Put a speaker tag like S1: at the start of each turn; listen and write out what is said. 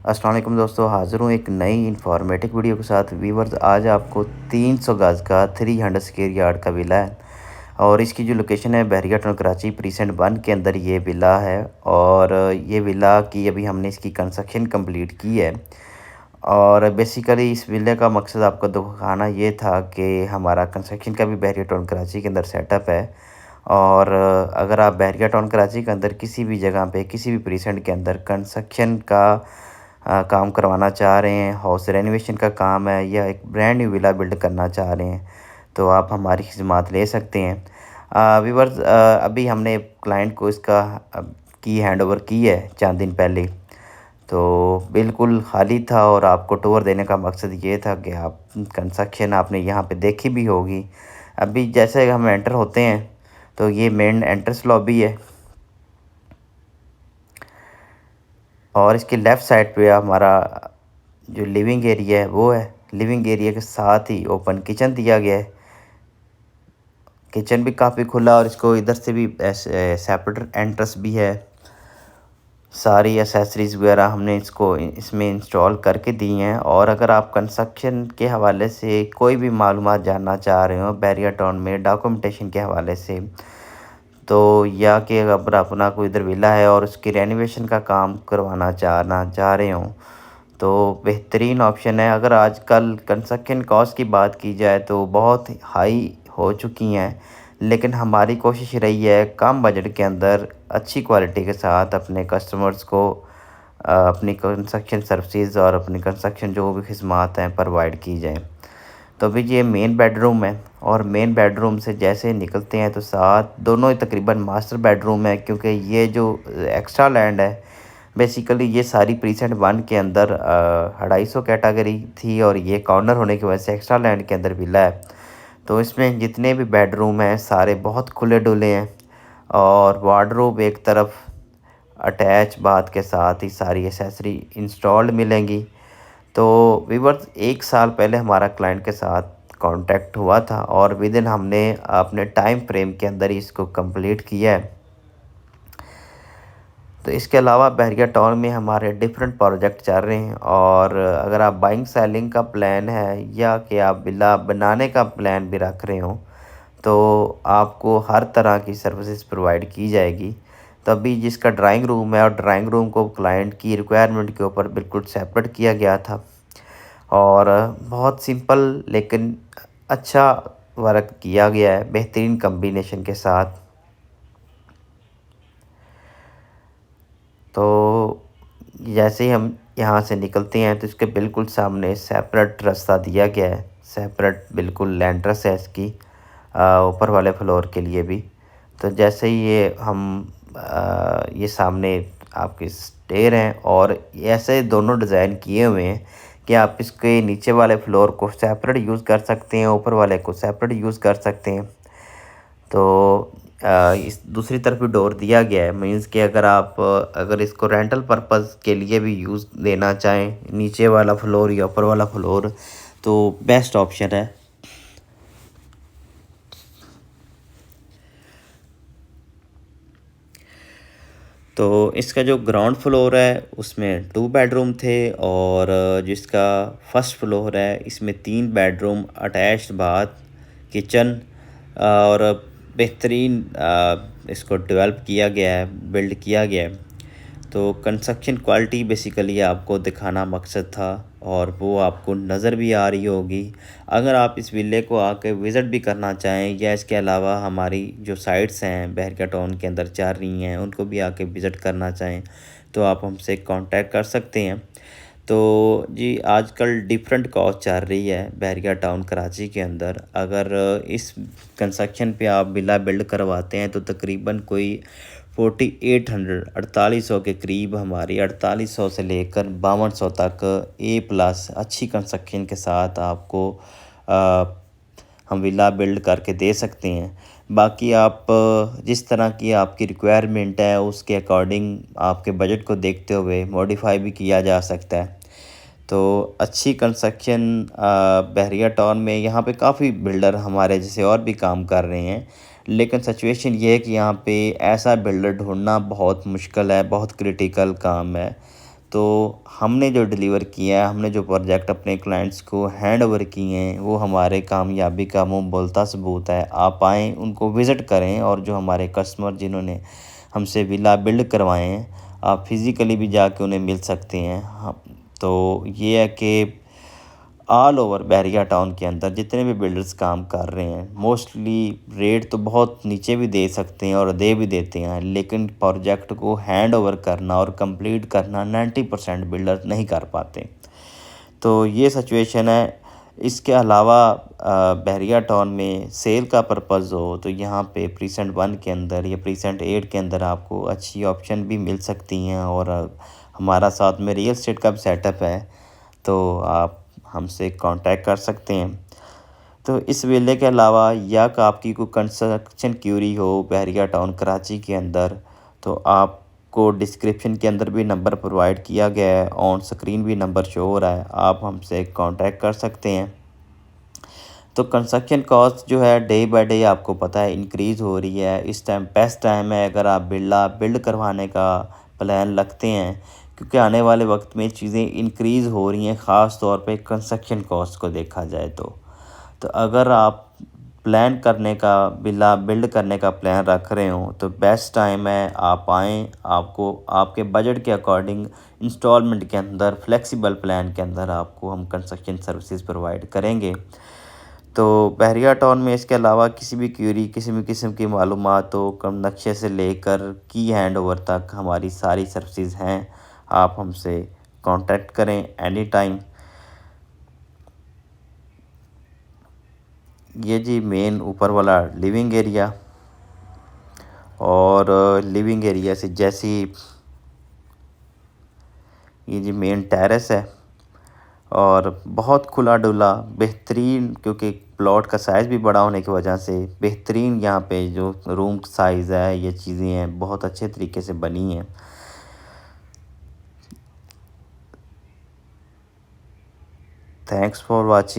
S1: अस्सलाम वालेकुम दोस्तों, हाज़िर हूँ एक नई इन्फॉर्मेटिव वीडियो के साथ। व्यूवर्स, आज आपको 300 गज़ का 300 स्क्वायर यार्ड का विला है और इसकी जो लोकेशन है बहरिया टाउन कराची प्रीसेंट 1 के अंदर ये विला है। और ये विला की अभी हमने इसकी कंस्ट्रक्शन कंप्लीट की है। और बेसिकली इस विले का मकसद आपको दिखाना ये था कि हमारा कंस्ट्रक्शन का भी बहरिया टाउन कराची के अंदर सेटअप है। और अगर आप बहरिया टाउन कराची के अंदर किसी भी जगह पे किसी भी प्रीसेंट के अंदर कंस्ट्रक्शन का काम करवाना चाह रहे हैं, हाउस रेनोवेशन का काम है या एक ब्रांड न्यू विला बिल्ड करना चाह रहे हैं, तो आप हमारी खिदमत ले सकते हैं। व्यूवर्स, अभी हमने क्लाइंट को इसका की हैंडओवर की है चंद दिन पहले। तो बिल्कुल खाली था और आपको टूर देने का मकसद ये था कि आप कंस्ट्रक्शन आपने यहाँ पे देखी भी होगी। अभी जैसे हम एंटर होते हैं तो ये मेन एंट्रेंस लॉबी है और इसके लेफ़्ट साइड पे हमारा जो लिविंग एरिया है वो है। लिविंग एरिया के साथ ही ओपन किचन दिया गया है। किचन भी काफ़ी खुला और इसको इधर से भी सेपरेट एंट्रेंस भी है। सारी एसेसरीज़ वगैरह हमने इसको इसमें इंस्टॉल करके दी हैं। और अगर आप कंस्ट्रक्शन के हवाले से कोई भी मालूमात जानना चाह रहे हो बहरिया टाउन में डॉक्यूमेंटेशन के हवाले से, तो या कि अगर अपना कोई इधर विला है और उसकी रेनोवेशन का काम करवाना चाह रहे हो, तो बेहतरीन ऑप्शन है। अगर आजकल कंस्ट्रक्शन कॉस्ट की बात की जाए तो बहुत हाई हो चुकी हैं, लेकिन हमारी कोशिश रही है कम बजट के अंदर अच्छी क्वालिटी के साथ अपने कस्टमर्स को अपनी कंस्ट्रक्शन सर्विसेज और अपनी कंस्ट्रक्शन जो भी खिदमत हैं प्रोवाइड की जाए। तो अभी ये मेन बेडरूम है और मेन बेडरूम से जैसे निकलते हैं तो साथ दोनों ही तकरीबन मास्टर बेडरूम है, क्योंकि ये जो एक्स्ट्रा लैंड है बेसिकली ये सारी प्रीसेंट 1 के अंदर 250 कैटेगरी थी और ये कॉर्नर होने की वजह से एक्स्ट्रा लैंड के अंदर विला है। तो इसमें जितने भी बेडरूम हैं सारे बहुत खुले डुले हैं और वार्डरोब एक तरफ अटैच बाथ के साथ ही सारी एसेसरी इंस्टॉल्ड मिलेंगी। तो व्यूअर्स, 1 साल पहले हमारा क्लाइंट के साथ कांटेक्ट हुआ था और विदिन हमने अपने टाइम फ्रेम के अंदर ही इसको कंप्लीट किया है। तो इसके अलावा बहरिया टाउन में हमारे डिफरेंट प्रोजेक्ट चल रहे हैं और अगर आप बाइंग सेलिंग का प्लान है या कि आप विला बनाने का प्लान भी रख रहे हो, तो आपको हर तरह की सर्विसेज प्रोवाइड की जाएगी। तो अभी जिसका ड्राइंग रूम है और ड्राइंग रूम को क्लाइंट की रिक्वायरमेंट के ऊपर बिल्कुल सेपरेट किया गया था और बहुत सिंपल लेकिन अच्छा वर्क किया गया है बेहतरीन कम्बिनेशन के साथ। तो जैसे ही हम यहाँ से निकलते हैं तो इसके बिल्कुल सामने सेपरेट रास्ता दिया गया है, सेपरेट बिल्कुल लैंटर्स है इसकी ऊपर वाले फ्लोर के लिए भी। तो जैसे ही ये हम ये सामने आपके स्टेयर हैं और ऐसे दोनों डिज़ाइन किए हुए हैं कि आप इसके नीचे वाले फ्लोर को सेपरेट यूज़ कर सकते हैं, ऊपर वाले को सेपरेट यूज़ कर सकते हैं। तो इस दूसरी तरफ भी डोर दिया गया है, मीन्स कि अगर आप अगर इसको रेंटल पर्पस के लिए भी यूज़ देना चाहें नीचे वाला फ्लोर या ऊपर वाला फ्लोर, तो बेस्ट ऑप्शन है। तो इसका जो ग्राउंड फ्लोर है उसमें 2 बेडरूम थे और जिसका फर्स्ट फ्लोर है इसमें 3 बेडरूम अटैच्ड बाथ किचन और बेहतरीन इसको डेवलप किया गया है, बिल्ड किया गया है। तो कंस्ट्रक्शन क्वालिटी बेसिकली आपको दिखाना मकसद था और वो आपको नज़र भी आ रही होगी। अगर आप इस विले को आके विज़िट भी करना चाहें या इसके अलावा हमारी जो साइट्स हैं बहरिया टाउन के अंदर चल रही हैं उनको भी आके विज़िट करना चाहें, तो आप हमसे कांटेक्ट कर सकते हैं। तो जी, आजकल डिफरेंट कॉस्ट चल रही है बहरिया टाउन कराची के अंदर। अगर इस कंस्ट्रक्शन पे आप विला बिल्ड करवाते हैं तो तकरीबन कोई 4800 4800 के करीब हमारी 4800 से लेकर 5200 तक A+ अच्छी कंस्ट्रक्शन के साथ आपको आ, हम विला बिल्ड करके दे सकते हैं। बाकी आप जिस तरह की आपकी रिक्वायरमेंट है उसके अकॉर्डिंग आपके बजट को देखते हुए मॉडिफाई भी किया जा सकता है। तो अच्छी कंस्ट्रक्शन बहरिया टाउन में यहाँ पे काफ़ी बिल्डर हमारे जैसे और भी काम कर रहे हैं, लेकिन सिचुएशन ये है कि यहाँ पे ऐसा बिल्डर ढूंढना बहुत मुश्किल है, बहुत क्रिटिकल काम है। तो हमने जो डिलीवर किया है, हमने जो प्रोजेक्ट अपने क्लाइंट्स को हैंड ओवर किए हैं, वो हमारे कामयाबी का मुँह बोलता सबूत है। आप आएँ, उनको विज़िट करें और जो हमारे कस्टमर जिन्होंने हमसे विला बिल्ड करवाए हैं, आप फिज़िकली भी जाके उन्हें मिल सकते हैं। तो ये है कि ऑल ओवर बहरिया टाउन के अंदर जितने भी बिल्डर्स काम कर रहे हैं, मोस्टली रेट तो बहुत नीचे भी दे सकते हैं और दे भी देते हैं, लेकिन प्रोजेक्ट को हैंड ओवर करना और कंप्लीट करना 90% बिल्डर नहीं कर पाते। तो ये सिचुएशन है। इसके अलावा बहरिया टाउन में सेल का पर्पज़ हो तो यहाँ पे प्रीसेंट 1 के अंदर या प्रीसेंट 8 के अंदर आपको अच्छी ऑप्शन भी मिल सकती हैं, और हमारा साथ में रियल एस्टेट का भी सेटअप है, तो आप हमसे कांटेक्ट कर सकते हैं। तो इस विले के अलावा या का आपकी कोई कंस्ट्रक्शन क्यूरी हो बहरिया टाउन कराची के अंदर, तो आपको डिस्क्रिप्शन के अंदर भी नंबर प्रोवाइड किया गया है, ऑन स्क्रीन भी नंबर शो हो रहा है, आप हमसे कांटेक्ट कर सकते हैं। तो कंस्ट्रक्शन कॉस्ट जो है डे बाय डे आपको पता है इंक्रीज़ हो रही है। इस टाइम बेस्ट टाइम है अगर आप बिल्ड करवाने का प्लान रखते हैं, क्योंकि आने वाले वक्त में चीज़ें इंक्रीज़ हो रही हैं, ख़ास तौर पे कंस्ट्रक्शन कॉस्ट को देखा जाए तो। तो अगर आप प्लान करने का विला बिल्ड करने का प्लान रख रहे हो तो बेस्ट टाइम है आप आएँ, आपको आपके बजट के अकॉर्डिंग इंस्टॉलमेंट के अंदर फ्लेक्सिबल प्लान के अंदर आपको हम कंस्ट्रक्शन सर्विसेज प्रोवाइड करेंगे। तो बहरिया टाउन में इसके अलावा किसी भी क्यूरी, किसी भी किस्म की मालूमात हो, कम नक्शे से लेकर की हैंड ओवर तक हमारी सारी सर्विसेज हैं। आप हमसे कांटेक्ट करें एनी टाइम। ये जी मेन ऊपर वाला लिविंग एरिया, और लिविंग एरिया से जैसी ये जी मेन टेरेस है, और बहुत खुला-डुला बेहतरीन, क्योंकि प्लॉट का साइज़ भी बड़ा होने की वजह से बेहतरीन यहाँ पे जो रूम साइज़ है, ये चीज़ें हैं बहुत अच्छे तरीके से बनी हैं। Thanks for watching.